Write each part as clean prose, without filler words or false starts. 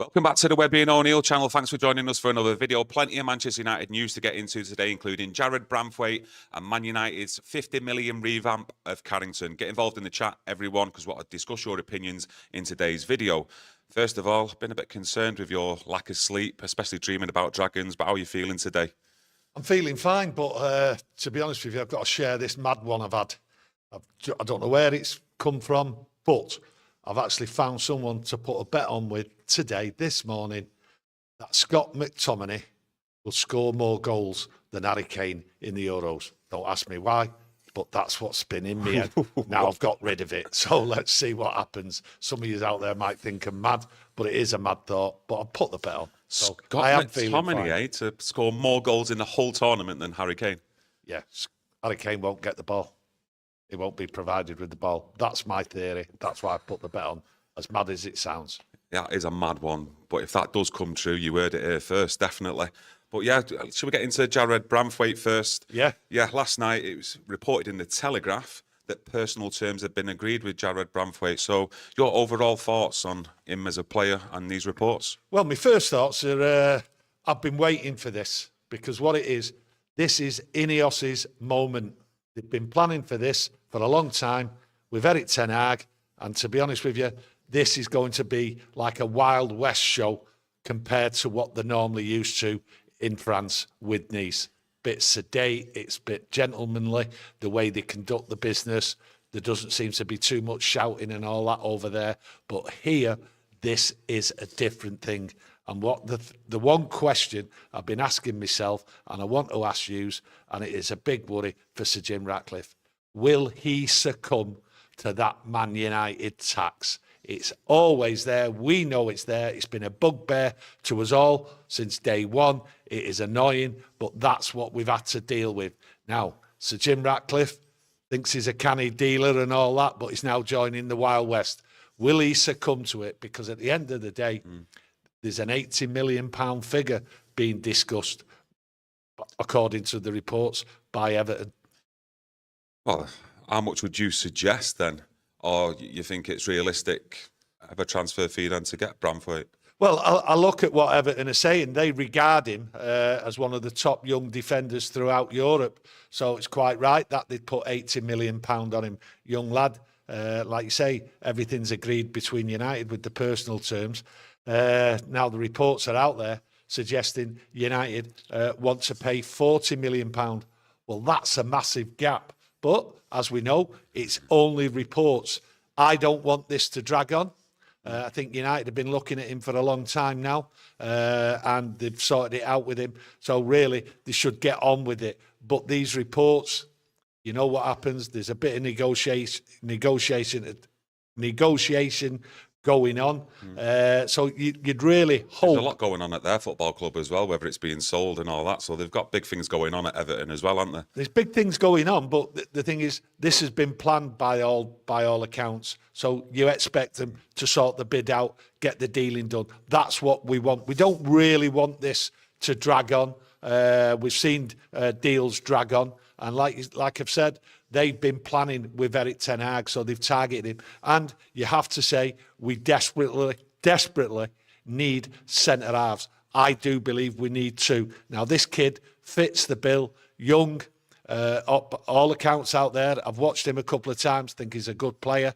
Welcome back to the Webby O'Neill channel. Thanks for joining us for another video. Plenty of Manchester United news to get into today, including Jarrad Branthwaite and Man United's 50 million revamp of Carrington. Get involved in the chat, everyone, because we'll discuss your opinions in today's video. First of all, been a bit concerned with your lack of sleep, especially dreaming about dragons, but how are you feeling today? I'm feeling fine, but to be honest with you, I've got to share this mad one I've had. I don't know where it's come from, but I've actually found someone to put a bet on with today, this morning, that Scott McTominay will score more goals than Harry Kane in the Euros. Don't ask me why, but that's what's been in me head. Now I've got rid of it. So let's see what happens. Some of you out there might think I'm mad, but it is a mad thought. But I've put the bet on. So Scott I am feeling fine. McTominay to score more goals in the whole tournament than Harry Kane. Yeah, Harry Kane won't get the ball. He won't be provided with the ball. That's my theory. That's why I put the bet on, as mad as it sounds. Yeah, it is a mad one. But if that does come true, you heard it here first, definitely. But yeah, should we get into Jarrad Branthwaite first? Yeah. Yeah, last night it was reported in the Telegraph that personal terms had been agreed with Jarrad Branthwaite. So your overall thoughts on him as a player and these reports? Well, my first thoughts are I've been waiting for this, because what it is, this is Ineos's moment. They've been planning for this for a long time with Erik ten Hag, and to be honest with you, this is going to be like a Wild West show compared to what they're normally used to in France with Nice. Bit sedate, it's a bit gentlemanly, the way they conduct the business. There doesn't seem to be too much shouting and all that over there. But here, this is a different thing. And what the one question I've been asking myself, and I want to ask you, and it is a big worry for Sir Jim Ratcliffe, will he succumb to that Man United tax? It's always there. We know it's there. It's been a bugbear to us all since day one. It is annoying, but that's what we've had to deal with. Now, Sir Jim Ratcliffe thinks he's a canny dealer and all that, but he's now joining the Wild West. Will he succumb to it? Because at the end of the day, there's an £80 million figure being discussed, according to the reports, by Everton. Well, how much would you suggest then? Or you think it's realistic of a transfer fee then to get Branthwaite? Well, I look at what Everton are saying. They regard him as one of the top young defenders throughout Europe. So it's quite right that they'd put £80 million on him. Young lad, like you say, everything's agreed between United with the personal terms. Now the reports are out there suggesting United want to pay £40 million. Well, that's a massive gap. But as we know, it's only reports. I don't want this to drag on. I think United have been looking at him for a long time now, and they've sorted it out with him. So really, they should get on with it. But these reports, you know what happens. There's a bit of negotiation going on. So you'd really hope. There's a lot going on at their football club as well, whether it's being sold and all that. So they've got big things going on at Everton as well, haven't they? There's big things going on, but the thing is, this has been planned by all accounts. So you expect them to sort the bid out, get the dealing done. That's what we want. We don't really want this to drag on. We've seen deals drag on. And like I've said, they've been planning with Erik ten Hag, so they've targeted him. And you have to say, we desperately need centre-halves. I do believe we need two. Now, this kid fits the bill, young, all accounts out there. I've watched him a couple of times, think he's a good player.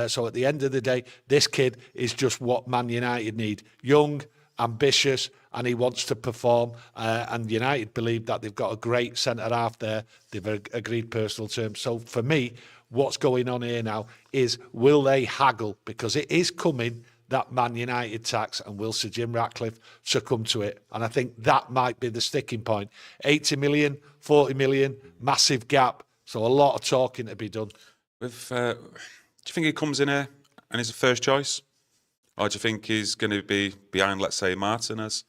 So at the end of the day, this kid is just what Man United need. Young, ambitious, and he wants to perform. And United believe that they've got a great centre-half there. They've agreed personal terms. So for me, what's going on here now is, will they haggle? Because it is coming, that Man United tax, and will Sir Jim Ratcliffe succumb to it? And I think that might be the sticking point. 80 million, 40 million, massive gap. So a lot of talking to be done. Do you think he comes in here and is a first choice? Or do you think he's going to be behind, let's say, Martinez?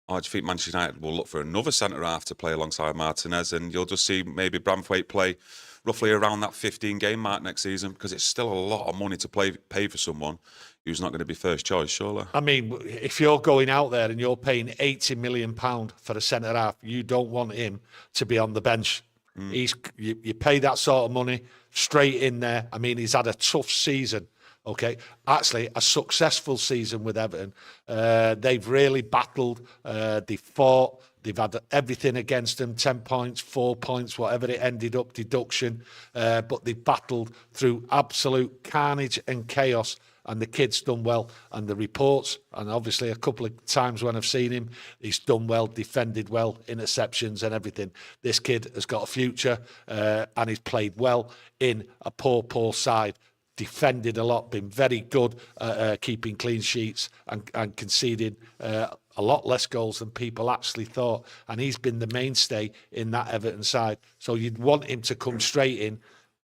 Or do you think Manchester United will look for another centre-half to play alongside Martinez, and you'll just see maybe Branthwaite play roughly around that 15-game mark next season? Because it's still a lot of money to pay for someone who's not going to be first choice, surely. I mean, if you're going out there and you're paying £80 million for a centre-half, you don't want him to be on the bench. You pay that sort of money straight in there. I mean, he's had a tough season Okay, actually, a successful season with Everton. They've really battled. They fought. They've had everything against them, 10 points, 4 points, whatever it ended up, deduction. But they battled through absolute carnage and chaos, and the kid's done well. And the reports, and obviously a couple of times when I've seen him, he's done well, defended well, interceptions and everything. This kid has got a future, and he's played well in a poor side. Defended a lot, been very good at keeping clean sheets and conceding a lot less goals than people actually thought. And he's been the mainstay in that Everton side. So you'd want him to come straight in,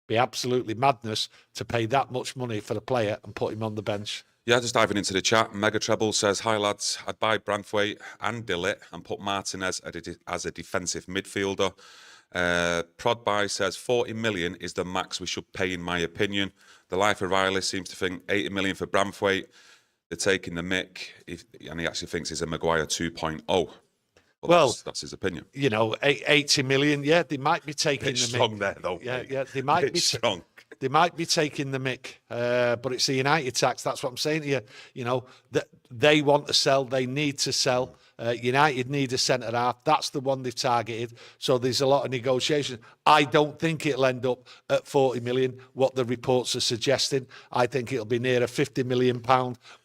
be absolutely madness to pay that much money for a player and put him on the bench. Yeah, just diving into the chat. Mega Treble says, "Hi lads, I'd buy Branthwaite and Dillett and put Martinez as a defensive midfielder." Prodby says 40 million is the max we should pay in my opinion. The Life of Riley seems to think 80 million for Branthwaite. They're taking the mick, and he actually thinks he's a Maguire 2.0. Well, that's his opinion. You know, 80 million, yeah, they might be taking the mick. Strong there, though. Yeah, they might be strong. They might be taking the mick, but it's the United tax. That's what I'm saying to you. You know, that they want to sell, they need to sell. United need a centre half. That's the one they've targeted. So there's a lot of negotiation. I don't think it'll end up at 40 million, what the reports are suggesting. I think it'll be near a £50 million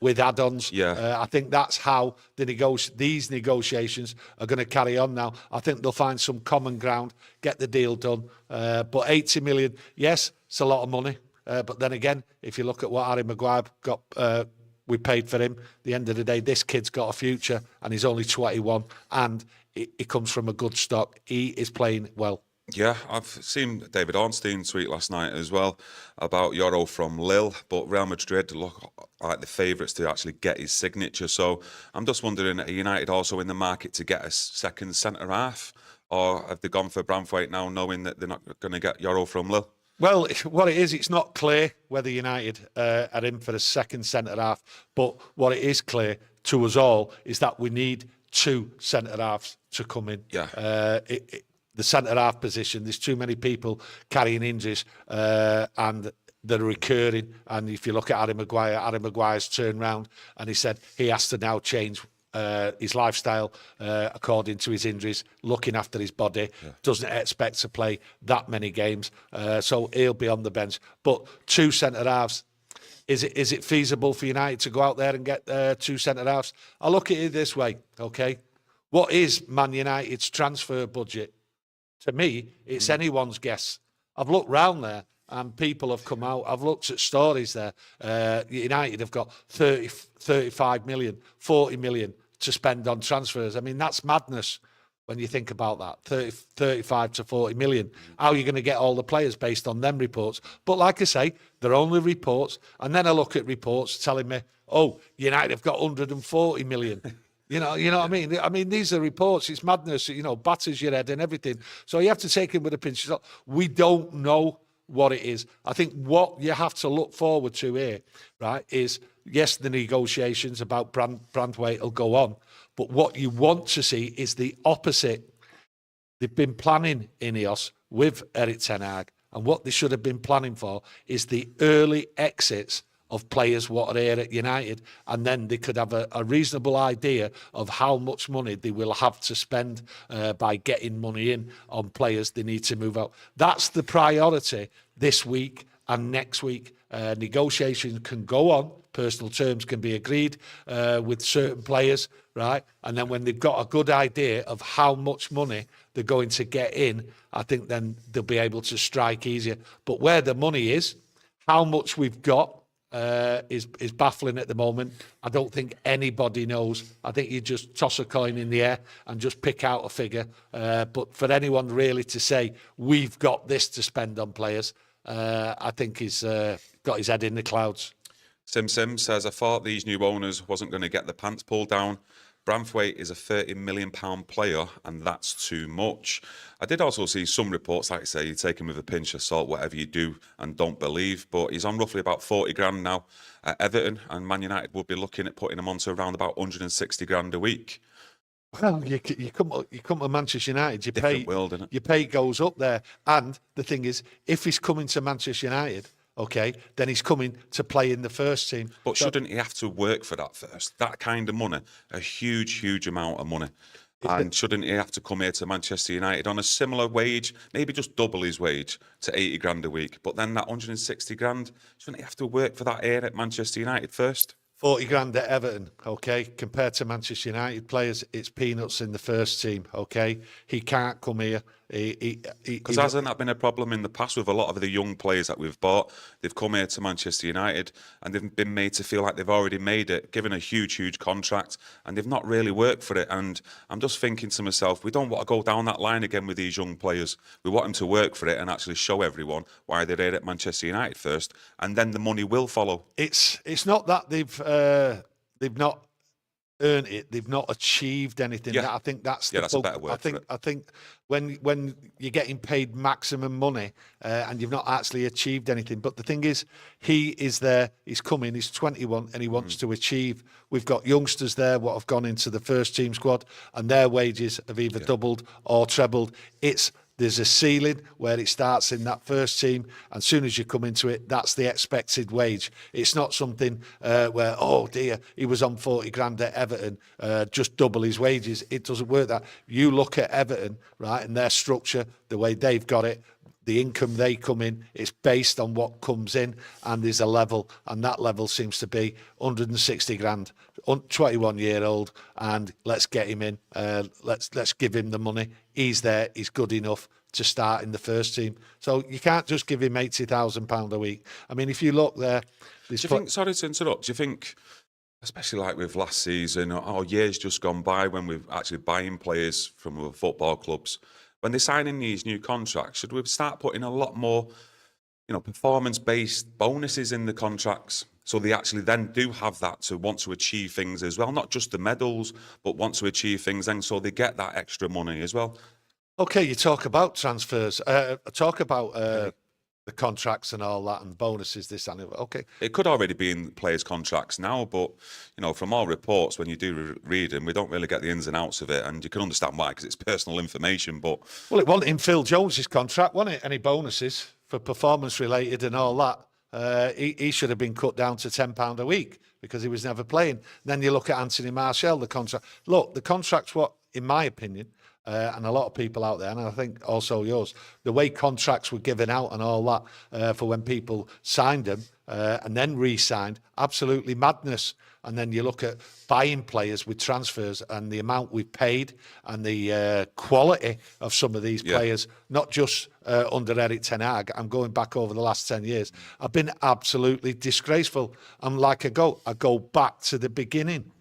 with add-ons. Yeah. I think that's how these negotiations are going to carry on now. I think they'll find some common ground, get the deal done. But 80 million, yes, it's a lot of money. But then again, if you look at what Harry Maguire got, we paid for him. At the end of the day, this kid's got a future, and he's only 21, and he comes from a good stock. He is playing well. Yeah, I've seen David Ornstein tweet last night as well about Yoro from Lille, but Real Madrid look like the favourites to actually get his signature. So I'm just wondering, are United also in the market to get a second centre half, or have they gone for Branthwaite now, knowing that they're not going to get Yoro from Lille? Well, what it is, it's not clear whether United are in for a second centre-half, but what it is clear to us all is that we need two centre-halves to come in. Yeah. The centre-half position, there's too many people carrying injuries and they're recurring. And if you look at Harry Maguire's turned round and he said he has to now change his lifestyle according to his injuries, looking after his body, doesn't expect to play that many games, so he'll be on the bench. But two centre-halves, is it feasible for United to go out there and get two centre-halves? I look at it this way, okay? What is Man United's transfer budget? To me, it's anyone's guess. I've looked round there and people have come out. I've looked at stories there. United have got 30, 35 million, 40 million to spend on transfers. I mean, that's madness when you think about that, 35 to 40 million. How are you going to get all the players based on them reports? But like I say, they're only reports. And then I look at reports telling me, oh, United have got 140 million. You know what I mean? I mean, these are reports. It's madness, you know, batters your head and everything. So you have to take it with a pinch of salt. We don't know what it is. I think what you have to look forward to here, right, is, yes, the negotiations about Branthwaite will go on, but what you want to see is the opposite. They've been planning Ineos with Erik ten Hag, and what they should have been planning for is the early exits of players what are here at United, and then they could have a reasonable idea of how much money they will have to spend by getting money in on players they need to move out. That's the priority this week and next week. Negotiations can go on, personal terms can be agreed with certain players, right? And then when they've got a good idea of how much money they're going to get in, I think then they'll be able to strike easier. But where the money is, how much we've got, is baffling at the moment. I don't think anybody knows. I think you just toss a coin in the air and just pick out a figure. But for anyone really to say, we've got this to spend on players, I think he's got his head in the clouds. Sim says, I thought these new owners wasn't going to get the pants pulled down. Branthwaite is a £30 million player, and that's too much. I did also see some reports, like I say, you take him with a pinch of salt, whatever you do and don't believe, but he's on roughly about 40 grand now at Everton, and Man United will be looking at putting him on to around about 160 grand a week. Well, you come to Manchester United, Different world, isn't it? Your pay goes up there. And the thing is, if he's coming to Manchester United, okay, then he's coming to play in the first team. But shouldn't he have to work for that first? That kind of money, a huge amount of money. And shouldn't he have to come here to Manchester United on a similar wage, maybe just double his wage to 80 grand a week? But then that 160 grand, shouldn't he have to work for that here at Manchester United first? 40 grand at Everton, okay? Compared to Manchester United players, it's peanuts in the first team, okay? He can't come here. Because hasn't that been a problem in the past with a lot of the young players that we've bought? They've come here to Manchester United and they've been made to feel like they've already made it, given a huge contract, and they've not really worked for it. And I'm just thinking to myself, we don't want to go down that line again with these young players. We want them to work for it and actually show everyone why they're here at Manchester United first, and then the money will follow. It's not that they've not earned it, they've not achieved anything. Yeah. I think that's that's a better word for it. I think when you're getting paid maximum money and you've not actually achieved anything. But the thing is, he is there, he's coming, he's 21 and he wants to achieve. We've got youngsters there what have gone into the first team squad and their wages have either doubled or trebled. There's a ceiling where it starts in that first team, and as soon as you come into it, that's the expected wage. It's not something where, oh dear, he was on 40 grand at Everton, just double his wages. It doesn't work that. You look at Everton, right, and their structure, the way they've got it, the income they come in, it's based on what comes in, and there's a level, and that level seems to be 160 grand, 21-year-old, and let's get him in. Let's give him the money. He's there. He's good enough to start in the first team. So you can't just give him £80,000 a week. I mean, if you look there, sorry to interrupt. Do you think, especially like with last season or years just gone by, when we're actually buying players from other football clubs, when they're signing these new contracts, should we start putting a lot more, performance-based bonuses in the contracts, so they actually then do have that to want to achieve things as well, not just the medals, but want to achieve things, and so they get that extra money as well? Okay, you talk about transfers, talk about the contracts and all that, and bonuses, this and that. Okay, it could already be in players' contracts now, but from all reports, when you do read them, we don't really get the ins and outs of it, and you can understand why, because it's personal information. But it wasn't in Phil Jones's contract, wasn't it? Any bonuses for performance related and all that? He should have been cut down to £10 a week because he was never playing. Then you look at Anthony Martial, the contract. Look, the contract's what, in my opinion, and a lot of people out there, and I think also yours, the way contracts were given out and all that for when people signed them and then re-signed, absolutely madness. And then you look at buying players with transfers and the amount we've paid and the quality of some of these players, not just under Erik ten Hag. I'm going back over the last 10 years. I've been absolutely disgraceful. I'm like I go back to the beginning.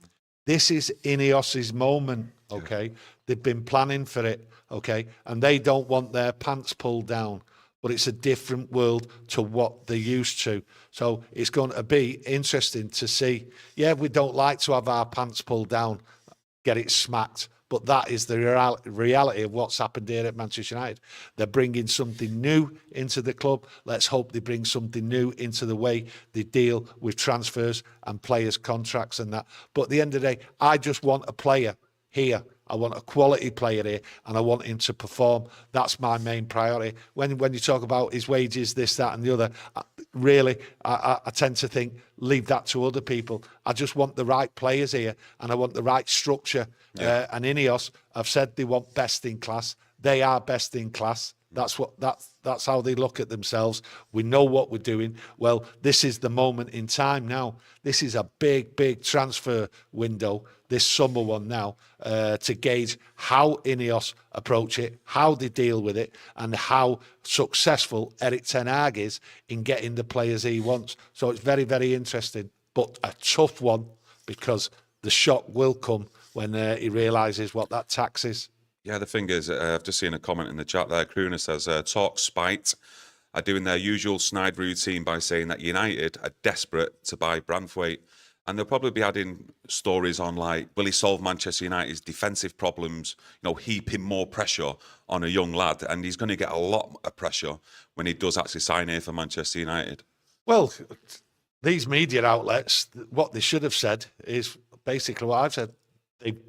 This is Ineos's moment, okay? Yeah. They've been planning for it, okay? And they don't want their pants pulled down. But it's a different world to what they're used to. So it's going to be interesting to see. Yeah, we don't like to have our pants pulled down, get it smacked. But that is the reality of what's happened here at Manchester United. They're bringing something new into the club. Let's hope they bring something new into the way they deal with transfers and players' contracts and that. But at the end of the day, I just want a player here. I want a quality player here, and I want him to perform. That's my main priority. When you talk about his wages, this, that, and the other, really, I tend to think, leave that to other people. I just want the right players here, and I want the right structure. Yeah. And Ineos have said they want best in class. They are best in class. That's how they look at themselves. We know what we're doing. Well, this is the moment in time now. This is a big transfer window, this summer one now, to gauge how Ineos approach it, how they deal with it, and how successful Erik ten Hag is in getting the players he wants. So it's very, very interesting, but a tough one, because the shock will come when he realises what that tax is. Yeah, the thing is, I've just seen a comment in the chat there. Crooner says, Talk Spite are doing their usual snide routine by saying that United are desperate to buy Branthwaite. And they'll probably be adding stories on, like, will he solve Manchester United's defensive problems, heaping more pressure on a young lad? And he's going to get a lot of pressure when he does actually sign here for Manchester United. Well, these media outlets, what they should have said is basically what I've said.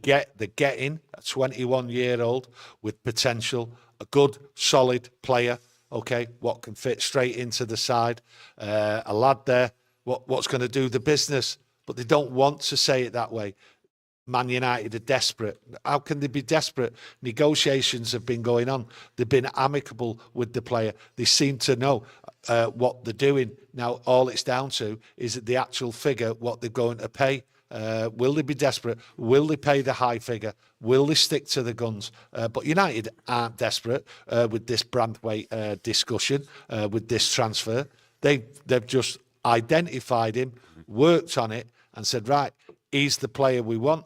They're getting a 21-year-old with potential, a good, solid player, okay, what can fit straight into the side, a lad there, what's going to do the business, but they don't want to say it that way. Man United are desperate. How can they be desperate? Negotiations have been going on. They've been amicable with the player. They seem to know what they're doing. Now, all it's down to is the actual figure, what they're going to pay. Will they be desperate? Will they pay the high figure? Will they stick to the guns? But United aren't desperate with this Branthwaite discussion, with this transfer. They've just identified him, worked on it, and said, right, he's the player we want.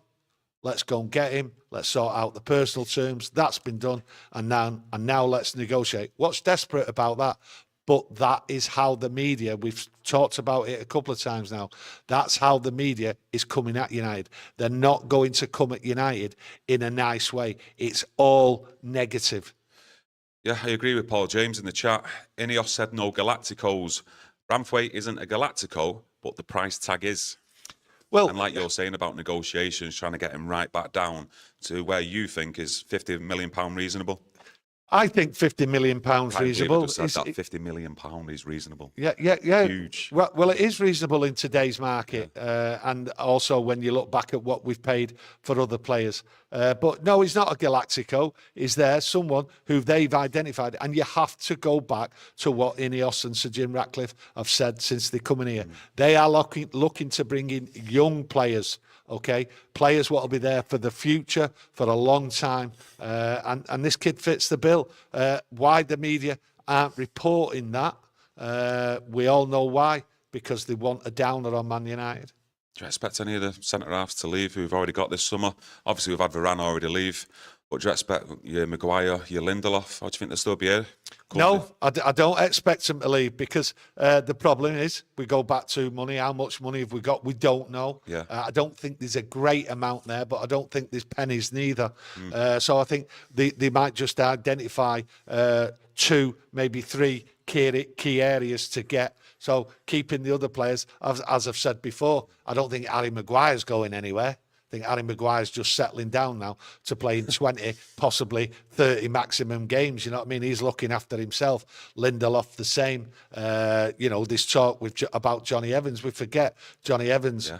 Let's go and get him. Let's sort out the personal terms. That's been done. And now let's negotiate. What's desperate about that? But that is how the media, we've talked about it a couple of times now, that's how the media is coming at United. They're not going to come at United in a nice way. It's all negative. Yeah, I agree with Paul James in the chat. Ineos said no Galacticos. Branthwaite isn't a Galactico, but the price tag is. Well, and like you're saying about negotiations, trying to get him right back down to where you think is £50 million reasonable. I think £50 million reasonable. Just said that £50 million is reasonable. Yeah. Huge. Well, it is reasonable in today's market, and also when you look back at what we've paid for other players. But no, he's not a Galactico. He's there, someone who they've identified, and you have to go back to what Ineos and Sir Jim Ratcliffe have said since they come in here. They are looking to bring in young players. Okay, players what will be there for the future for a long time, and this kid fits the bill. Why the media aren't reporting that? We all know why, because they want a downer on Man United. Do you expect any of the centre halves to leave who we've already got this summer? Obviously, we've had Varane already leave. But do you expect your Maguire, your Lindelof? How do you think they'll still be here? No, I don't expect them to leave, because the problem is we go back to money. How much money have we got? We don't know. Yeah. I don't think there's a great amount there, but I don't think there's pennies neither. So I think they might just identify 2, maybe 3 key areas to get. So keeping the other players, as I've said before, I don't think Harry Maguire's going anywhere. I think Harry Maguire's just settling down now to playing 20, possibly 30 maximum games. You know what I mean? He's looking after himself. Lindelof the same. This talk about Johnny Evans. We forget Johnny Evans,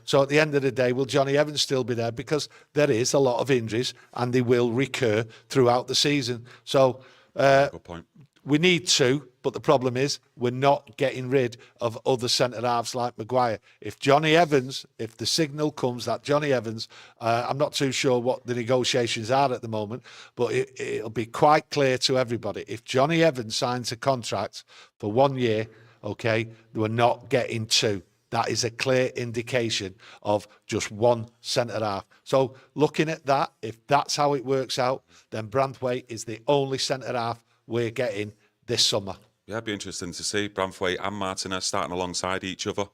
So at the end of the day, will Johnny Evans still be there? Because there is a lot of injuries and they will recur throughout the season. So good point. We need to, but the problem is we're not getting rid of other centre-halves like Maguire. If the signal comes that Johnny Evans, I'm not too sure what the negotiations are at the moment, but it'll be quite clear to everybody. If Johnny Evans signs a contract for 1 year, okay, we're not getting 2. That is a clear indication of just one centre-half. So looking at that, if that's how it works out, then Branthwaite is the only centre-half we're getting this summer. Yeah, it'd be interesting to see Branthwaite and Martinez starting alongside each other.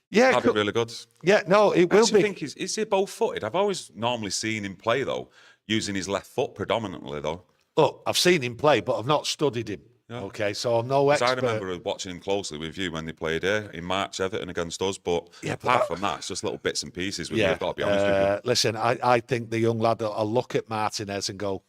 Yeah, that'd be really good. Yeah, no, it will be. I think is he both-footed? I've always normally seen him play though, using his left foot predominantly though. Look, I've seen him play, but I've not studied him. Yeah. Okay, so I'm no expert. I remember watching him closely with you when they played here in March, Everton against us. But apart from that, it's just little bits and pieces. I've got to be honest with you. Listen, I think the young lad will look at Martinez and go,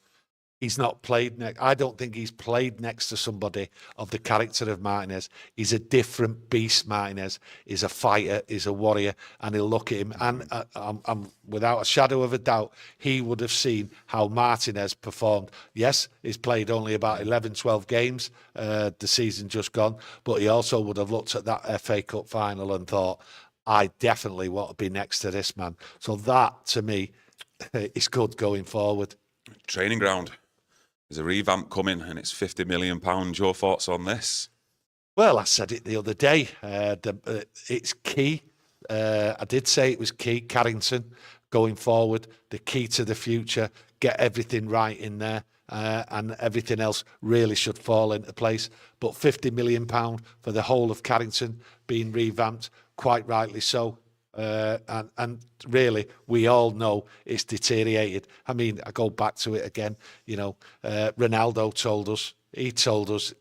he's not played next. I don't think he's played next to somebody of the character of Martinez. He's a different beast, Martinez. He's a fighter, he's a warrior, and he'll look at him. And I'm without a shadow of a doubt, he would have seen how Martinez performed. Yes, he's played only about 11, 12 games the season just gone, but he also would have looked at that FA Cup final and thought, I definitely want to be next to this man. So that, to me, is good going forward. Training ground. There's a revamp coming and it's £50 million. Your thoughts on this? Well, I said it the other day. It's key. I did say it was key. Carrington going forward, the key to the future. Get everything right in there, and everything else really should fall into place. But £50 million for the whole of Carrington being revamped, quite rightly so. And really, we all know it's deteriorated. I mean, I go back to it again. Ronaldo told us. He told us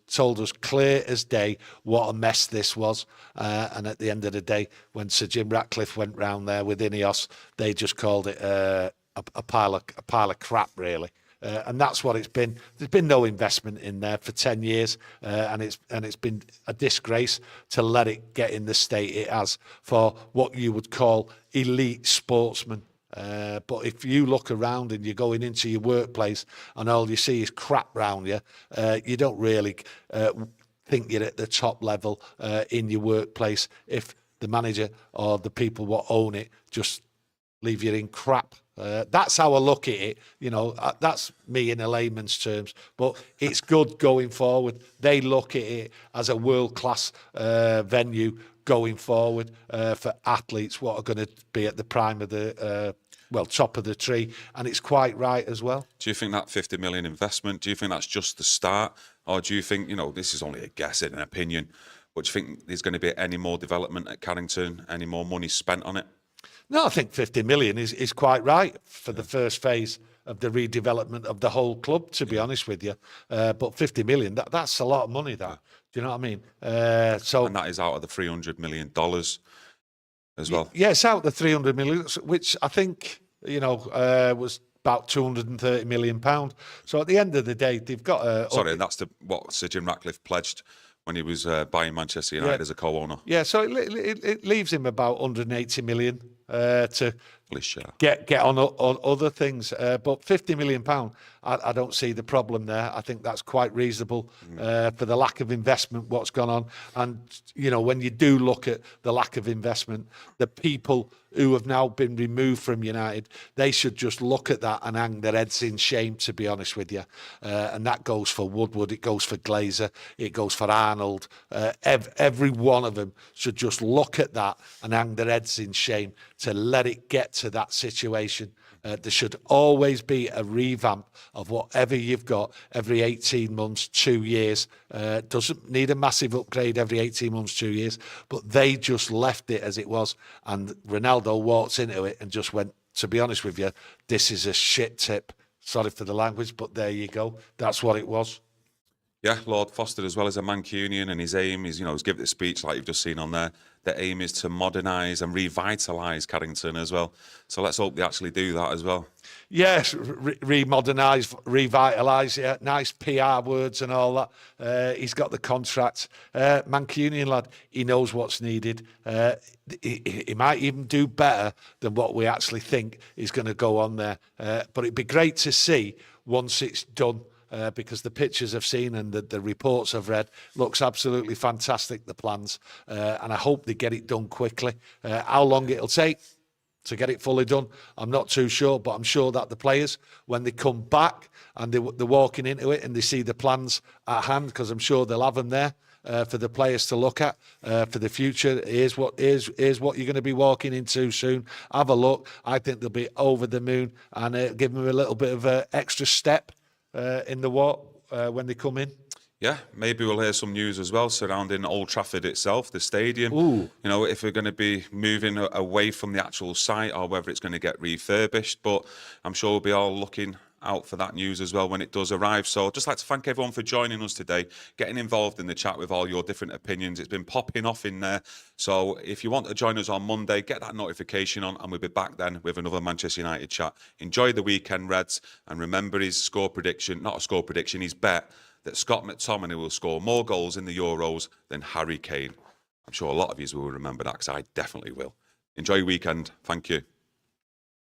clear as day what a mess this was. And at the end of the day, when Sir Jim Ratcliffe went round there with Ineos, they just called it a pile of crap, really. And that's what it's been. There's been no investment in there for 10 years, and it's been a disgrace to let it get in the state it has for what you would call elite sportsmen. But if you look around and you're going into your workplace and all you see is crap round you, you don't really think you're at the top level in your workplace if the manager or the people what own it just leave you in crap. That's how I look at it. That's me in a layman's terms. But it's good going forward. They look at it as a world-class venue going forward for athletes what are going to be at the prime of the top of the tree, and it's quite right as well. Do you think that 50 million investment, do you think that's just the start, or do you think, this is only a guess and an opinion, but do you think there's going to be any more development at Carrington, any more money spent on it? No, I think 50 million is quite right for the first phase of the redevelopment of the whole club, to be honest with you. But 50 million, that's a lot of money, that. Do you know what I mean? And that is out of the $300 million as well. Yeah, it's out the 300 million, which I think, was about £230 million. So at the end of the day, they've got... Sorry, that's what Sir Jim Ratcliffe pledged when he was buying Manchester United as a co-owner. Yeah, so it leaves him about 180 million to get on other things. But £50 million, I don't see the problem there. I think that's quite reasonable for the lack of investment, what's gone on. And, when you do look at the lack of investment, the people who have now been removed from United, they should just look at that and hang their heads in shame, to be honest with you. And that goes for Woodward, it goes for Glazer, it goes for Arnold. Every one of them should just look at that and hang their heads in shame to let it get to that situation. There should always be a revamp of whatever you've got every 18 months, 2 years. Doesn't need a massive upgrade every 18 months, 2 years, but they just left it as it was. And Ronaldo walked into it and just went, to be honest with you, this is a shit tip. Sorry for the language, but there you go. That's what it was. Yeah, Lord Foster, as well as a Mancunian, and his aim is, he's given the speech like you've just seen on there. The aim is to modernise and revitalise Carrington as well. So let's hope they actually do that as well. Yes, remodernise, revitalise, yeah, nice PR words and all that. He's got the contract. Mancunian lad, he knows what's needed. He might even do better than what we actually think is going to go on there. But it'd be great to see once it's done. Because the pictures I've seen and the reports I've read looks absolutely fantastic, the plans. And I hope they get it done quickly. How long it'll take to get it fully done, I'm not too sure, but I'm sure that the players, when they come back and they're walking into it and they see the plans at hand, because I'm sure they'll have them there for the players to look at for the future. Here's what you're going to be walking into soon. Have a look. I think they'll be over the moon, and give them a little bit of an extra step in the walk when they come in. Yeah, maybe we'll hear some news as well surrounding Old Trafford itself, the stadium. Ooh. If we're going to be moving away from the actual site or whether it's going to get refurbished. But I'm sure we'll be all looking out for that news as well when it does arrive. So I'd just like to thank everyone for joining us today, getting involved in the chat with all your different opinions. It's been popping off in there. So if you want to join us on Monday, get that notification on, and we'll be back then with another Manchester United chat. Enjoy the weekend, Reds, and remember his score prediction, not a score prediction, his bet that Scott McTominay will score more goals in the Euros than Harry Kane. I'm sure a lot of you will remember that, because I definitely will. Enjoy your weekend. Thank you.